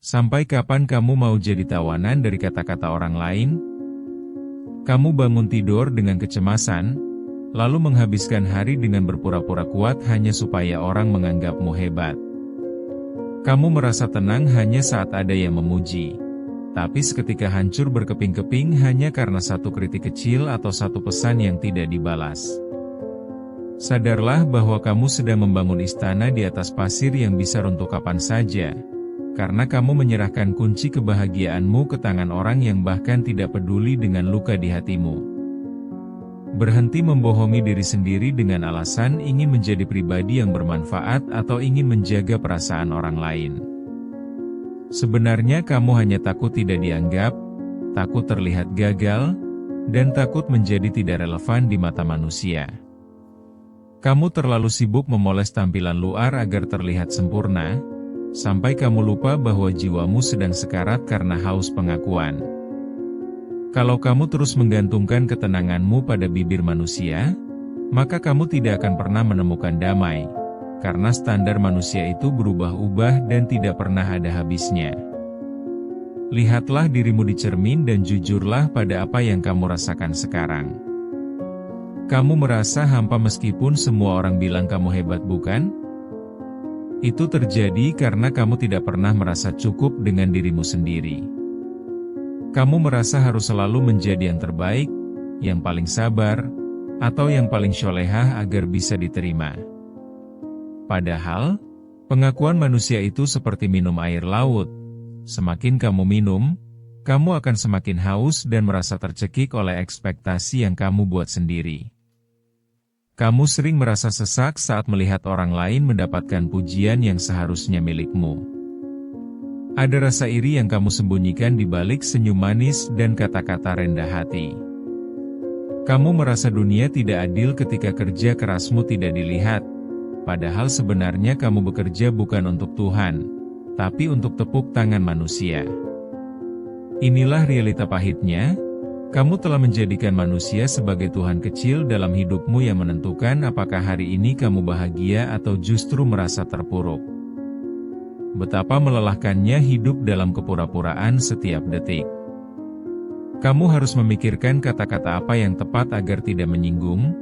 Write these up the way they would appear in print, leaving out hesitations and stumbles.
Sampai kapan kamu mau jadi tawanan dari kata-kata orang lain? Kamu bangun tidur dengan kecemasan, lalu menghabiskan hari dengan berpura-pura kuat hanya supaya orang menganggapmu hebat. Kamu merasa tenang hanya saat ada yang memuji, tapi seketika hancur berkeping-keping hanya karena satu kritik kecil atau satu pesan yang tidak dibalas. Sadarlah bahwa kamu sedang membangun istana di atas pasir yang bisa runtuh kapan saja, karena kamu menyerahkan kunci kebahagiaanmu ke tangan orang yang bahkan tidak peduli dengan luka di hatimu. Berhenti membohongi diri sendiri dengan alasan ingin menjadi pribadi yang bermanfaat atau ingin menjaga perasaan orang lain. Sebenarnya kamu hanya takut tidak dianggap, takut terlihat gagal, dan takut menjadi tidak relevan di mata manusia. Kamu terlalu sibuk memoles tampilan luar agar terlihat sempurna, sampai kamu lupa bahwa jiwamu sedang sekarat karena haus pengakuan. Kalau kamu terus menggantungkan ketenanganmu pada bibir manusia, maka kamu tidak akan pernah menemukan damai, karena standar manusia itu berubah-ubah dan tidak pernah ada habisnya. Lihatlah dirimu di cermin dan jujurlah pada apa yang kamu rasakan sekarang. Kamu merasa hampa meskipun semua orang bilang kamu hebat, bukan? Itu terjadi karena kamu tidak pernah merasa cukup dengan dirimu sendiri. Kamu merasa harus selalu menjadi yang terbaik, yang paling sabar, atau yang paling syolehah agar bisa diterima. Padahal, pengakuan manusia itu seperti minum air laut. Semakin kamu minum, kamu akan semakin haus dan merasa tercekik oleh ekspektasi yang kamu buat sendiri. Kamu sering merasa sesak saat melihat orang lain mendapatkan pujian yang seharusnya milikmu. Ada rasa iri yang kamu sembunyikan di balik senyum manis dan kata-kata rendah hati. Kamu merasa dunia tidak adil ketika kerja kerasmu tidak dilihat, padahal sebenarnya kamu bekerja bukan untuk Tuhan, tapi untuk tepuk tangan manusia. Inilah realita pahitnya. Kamu telah menjadikan manusia sebagai Tuhan kecil dalam hidupmu yang menentukan apakah hari ini kamu bahagia atau justru merasa terpuruk. Betapa melelahkannya hidup dalam kepura-puraan setiap detik. Kamu harus memikirkan kata-kata apa yang tepat agar tidak menyinggung,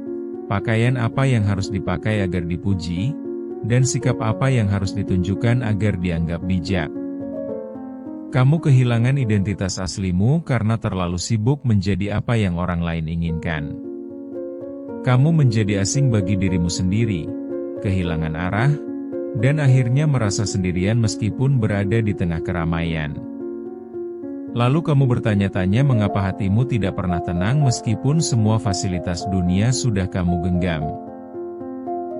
pakaian apa yang harus dipakai agar dipuji, dan sikap apa yang harus ditunjukkan agar dianggap bijak. Kamu kehilangan identitas aslimu karena terlalu sibuk menjadi apa yang orang lain inginkan. Kamu menjadi asing bagi dirimu sendiri, kehilangan arah, dan akhirnya merasa sendirian meskipun berada di tengah keramaian. Lalu kamu bertanya-tanya mengapa hatimu tidak pernah tenang meskipun semua fasilitas dunia sudah kamu genggam.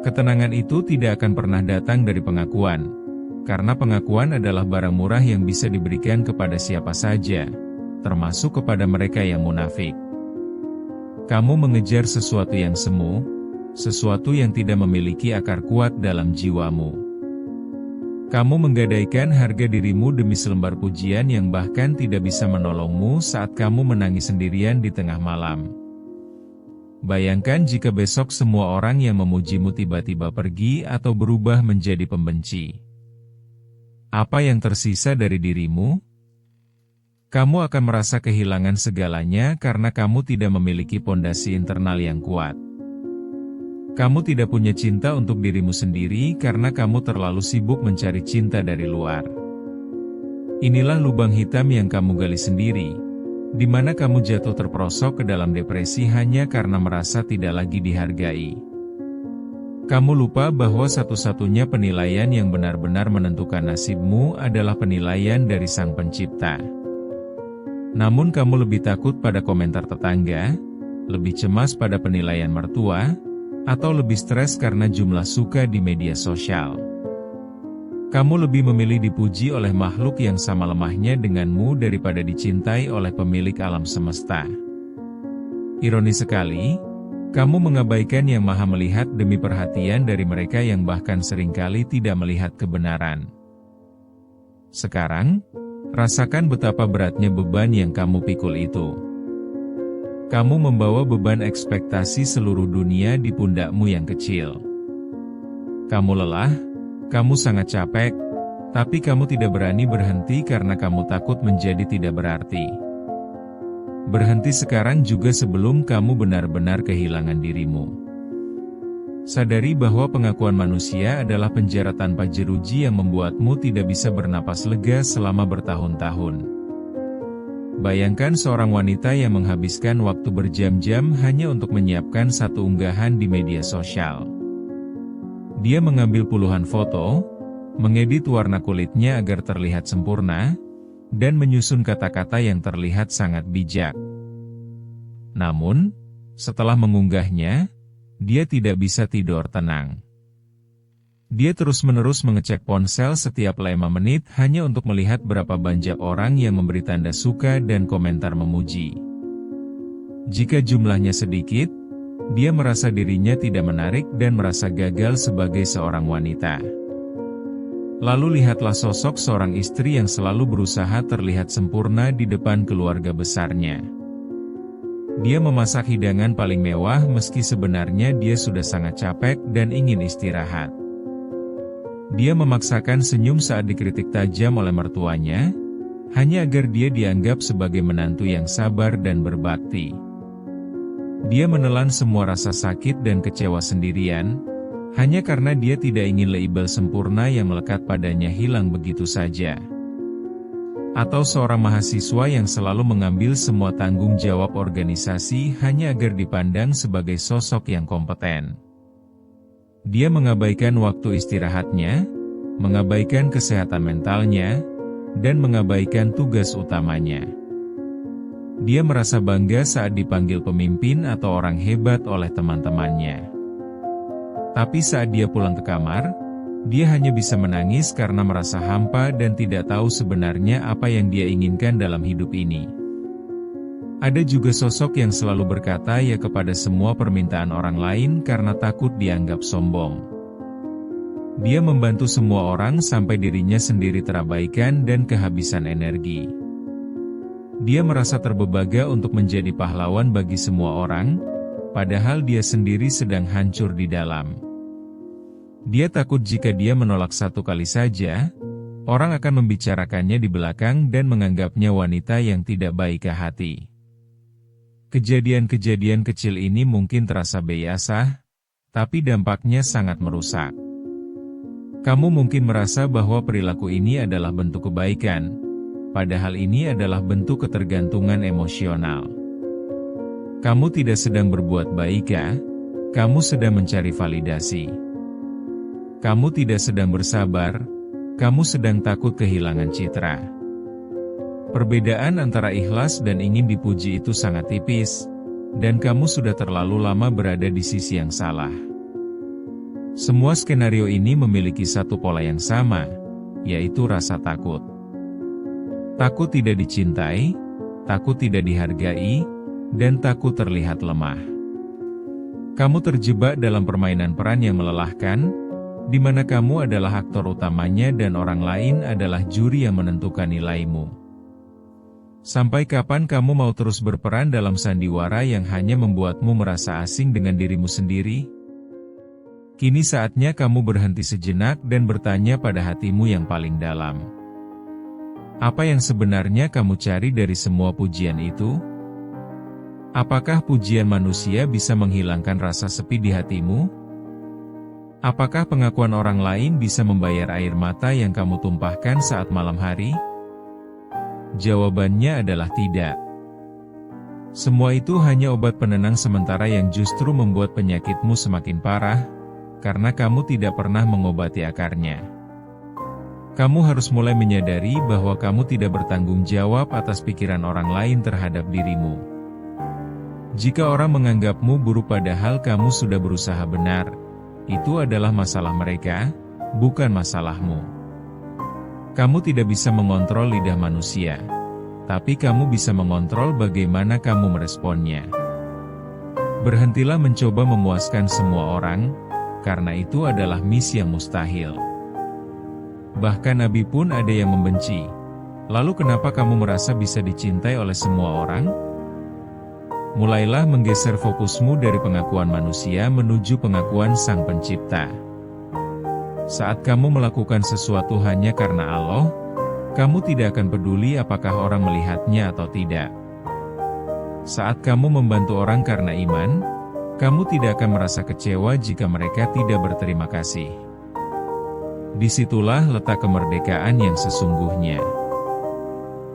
Ketenangan itu tidak akan pernah datang dari pengakuan. Karena pengakuan adalah barang murah yang bisa diberikan kepada siapa saja, termasuk kepada mereka yang munafik. Kamu mengejar sesuatu yang semu, sesuatu yang tidak memiliki akar kuat dalam jiwamu. Kamu menggadaikan harga dirimu demi selembar pujian yang bahkan tidak bisa menolongmu saat kamu menangis sendirian di tengah malam. Bayangkan jika besok semua orang yang memujimu tiba-tiba pergi atau berubah menjadi pembenci. Apa yang tersisa dari dirimu? Kamu akan merasa kehilangan segalanya karena kamu tidak memiliki pondasi internal yang kuat. Kamu tidak punya cinta untuk dirimu sendiri karena kamu terlalu sibuk mencari cinta dari luar. Inilah lubang hitam yang kamu gali sendiri, di mana kamu jatuh terperosok ke dalam depresi hanya karena merasa tidak lagi dihargai. Kamu lupa bahwa satu-satunya penilaian yang benar-benar menentukan nasibmu adalah penilaian dari Sang Pencipta. Namun kamu lebih takut pada komentar tetangga, lebih cemas pada penilaian mertua, atau lebih stres karena jumlah suka di media sosial. Kamu lebih memilih dipuji oleh makhluk yang sama lemahnya denganmu daripada dicintai oleh pemilik alam semesta. Ironis sekali, kamu mengabaikan Yang Maha Melihat demi perhatian dari mereka yang bahkan seringkali tidak melihat kebenaran. Sekarang, rasakan betapa beratnya beban yang kamu pikul itu. Kamu membawa beban ekspektasi seluruh dunia di pundakmu yang kecil. Kamu lelah, kamu sangat capek, Tapi kamu tidak berani berhenti karena kamu takut menjadi tidak berarti. Berhenti sekarang juga sebelum kamu benar-benar kehilangan dirimu. Sadari bahwa pengakuan manusia adalah penjara tanpa jeruji yang membuatmu tidak bisa bernapas lega selama bertahun-tahun. Bayangkan seorang wanita yang menghabiskan waktu berjam-jam hanya untuk menyiapkan satu unggahan di media sosial. Dia mengambil puluhan foto, mengedit warna kulitnya agar terlihat sempurna, dan menyusun kata-kata yang terlihat sangat bijak. Namun, setelah mengunggahnya, dia tidak bisa tidur tenang. Dia terus-menerus mengecek ponsel setiap 5 menit hanya untuk melihat berapa banyak orang yang memberi tanda suka dan komentar memuji. Jika jumlahnya sedikit, dia merasa dirinya tidak menarik dan merasa gagal sebagai seorang wanita. Lalu lihatlah sosok seorang istri yang selalu berusaha terlihat sempurna di depan keluarga besarnya. Dia memasak hidangan paling mewah meski sebenarnya dia sudah sangat capek dan ingin istirahat. Dia memaksakan senyum saat dikritik tajam oleh mertuanya, hanya agar dia dianggap sebagai menantu yang sabar dan berbakti. Dia menelan semua rasa sakit dan kecewa sendirian, hanya karena dia tidak ingin label sempurna yang melekat padanya hilang begitu saja. Atau seorang mahasiswa yang selalu mengambil semua tanggung jawab organisasi hanya agar dipandang sebagai sosok yang kompeten. Dia mengabaikan waktu istirahatnya, mengabaikan kesehatan mentalnya, dan mengabaikan tugas utamanya. Dia merasa bangga saat dipanggil pemimpin atau orang hebat oleh teman-temannya. Tapi saat dia pulang ke kamar, dia hanya bisa menangis karena merasa hampa dan tidak tahu sebenarnya apa yang dia inginkan dalam hidup ini. Ada juga sosok yang selalu berkata ya kepada semua permintaan orang lain karena takut dianggap sombong. Dia membantu semua orang sampai dirinya sendiri terabaikan dan kehabisan energi. Dia merasa terbebaga untuk menjadi pahlawan bagi semua orang, padahal dia sendiri sedang hancur di dalam. Dia takut jika dia menolak satu kali saja, orang akan membicarakannya di belakang dan menganggapnya wanita yang tidak baik hati. Kejadian-kejadian kecil ini mungkin terasa biasa, tapi dampaknya sangat merusak. Kamu mungkin merasa bahwa perilaku ini adalah bentuk kebaikan, padahal ini adalah bentuk ketergantungan emosional. Kamu tidak sedang berbuat baik ya, kamu sedang mencari validasi. Kamu tidak sedang bersabar, kamu sedang takut kehilangan citra. Perbedaan antara ikhlas dan ingin dipuji itu sangat tipis, dan kamu sudah terlalu lama berada di sisi yang salah. Semua skenario ini memiliki satu pola yang sama, yaitu rasa takut. Takut tidak dicintai, takut tidak dihargai, dan takut terlihat lemah. Kamu terjebak dalam permainan peran yang melelahkan, di mana kamu adalah aktor utamanya dan orang lain adalah juri yang menentukan nilaimu. Sampai kapan kamu mau terus berperan dalam sandiwara yang hanya membuatmu merasa asing dengan dirimu sendiri? Kini saatnya kamu berhenti sejenak dan bertanya pada hatimu yang paling dalam. Apa yang sebenarnya kamu cari dari semua pujian itu? Apakah pujian manusia bisa menghilangkan rasa sepi di hatimu? Apakah pengakuan orang lain bisa membayar air mata yang kamu tumpahkan saat malam hari? Jawabannya adalah tidak. Semua itu hanya obat penenang sementara yang justru membuat penyakitmu semakin parah, karena kamu tidak pernah mengobati akarnya. Kamu harus mulai menyadari bahwa kamu tidak bertanggung jawab atas pikiran orang lain terhadap dirimu. Jika orang menganggapmu buruk padahal kamu sudah berusaha benar, itu adalah masalah mereka, bukan masalahmu. Kamu tidak bisa mengontrol lidah manusia, tapi kamu bisa mengontrol bagaimana kamu meresponnya. Berhentilah mencoba memuaskan semua orang, karena itu adalah misi yang mustahil. Bahkan Nabi pun ada yang membenci. Lalu kenapa kamu merasa bisa dicintai oleh semua orang? Mulailah menggeser fokusmu dari pengakuan manusia menuju pengakuan Sang Pencipta. Saat kamu melakukan sesuatu hanya karena Allah, kamu tidak akan peduli apakah orang melihatnya atau tidak. Saat kamu membantu orang karena iman, kamu tidak akan merasa kecewa jika mereka tidak berterima kasih. Disitulah letak kemerdekaan yang sesungguhnya.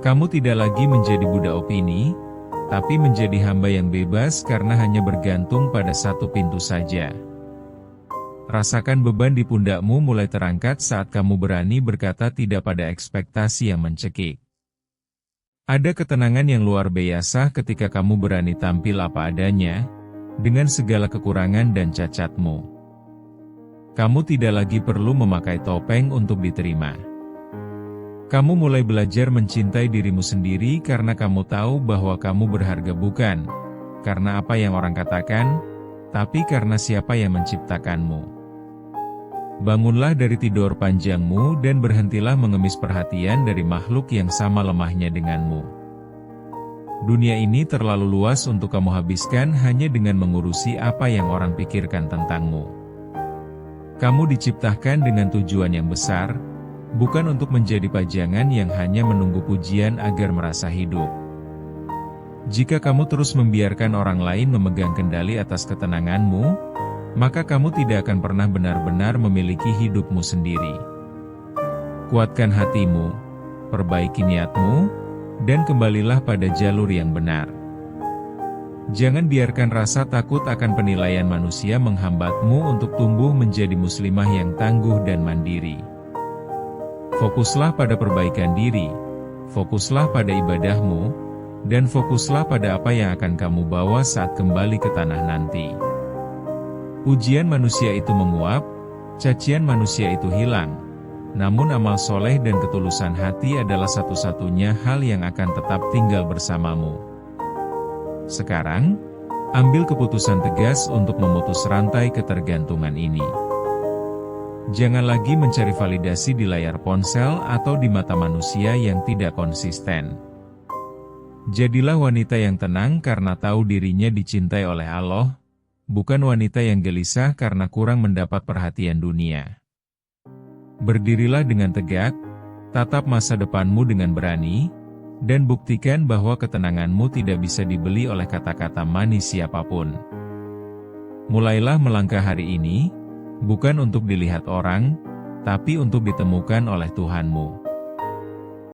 Kamu tidak lagi menjadi budak opini, tapi menjadi hamba yang bebas karena hanya bergantung pada satu pintu saja. Rasakan beban di pundakmu mulai terangkat saat kamu berani berkata tidak pada ekspektasi yang mencekik. Ada ketenangan yang luar biasa ketika kamu berani tampil apa adanya, dengan segala kekurangan dan cacatmu. Kamu tidak lagi perlu memakai topeng untuk diterima. Kamu mulai belajar mencintai dirimu sendiri karena kamu tahu bahwa kamu berharga bukan karena apa yang orang katakan, tapi karena siapa yang menciptakanmu. Bangunlah dari tidur panjangmu dan berhentilah mengemis perhatian dari makhluk yang sama lemahnya denganmu. Dunia ini terlalu luas untuk kamu habiskan hanya dengan mengurusi apa yang orang pikirkan tentangmu. Kamu diciptakan dengan tujuan yang besar, bukan untuk menjadi pajangan yang hanya menunggu pujian agar merasa hidup. Jika kamu terus membiarkan orang lain memegang kendali atas ketenanganmu, maka kamu tidak akan pernah benar-benar memiliki hidupmu sendiri. Kuatkan hatimu, perbaiki niatmu, dan kembalilah pada jalur yang benar. Jangan biarkan rasa takut akan penilaian manusia menghambatmu untuk tumbuh menjadi muslimah yang tangguh dan mandiri. Fokuslah pada perbaikan diri, fokuslah pada ibadahmu, dan fokuslah pada apa yang akan kamu bawa saat kembali ke tanah nanti. Pujian manusia itu menguap, cacian manusia itu hilang, namun amal soleh dan ketulusan hati adalah satu-satunya hal yang akan tetap tinggal bersamamu. Sekarang, ambil keputusan tegas untuk memutus rantai ketergantungan ini. Jangan lagi mencari validasi di layar ponsel atau di mata manusia yang tidak konsisten. Jadilah wanita yang tenang karena tahu dirinya dicintai oleh Allah, bukan wanita yang gelisah karena kurang mendapat perhatian dunia. Berdirilah dengan tegak, tatap masa depanmu dengan berani, dan buktikan bahwa ketenanganmu tidak bisa dibeli oleh kata-kata manis siapapun. Mulailah melangkah hari ini, bukan untuk dilihat orang, tapi untuk ditemukan oleh Tuhanmu.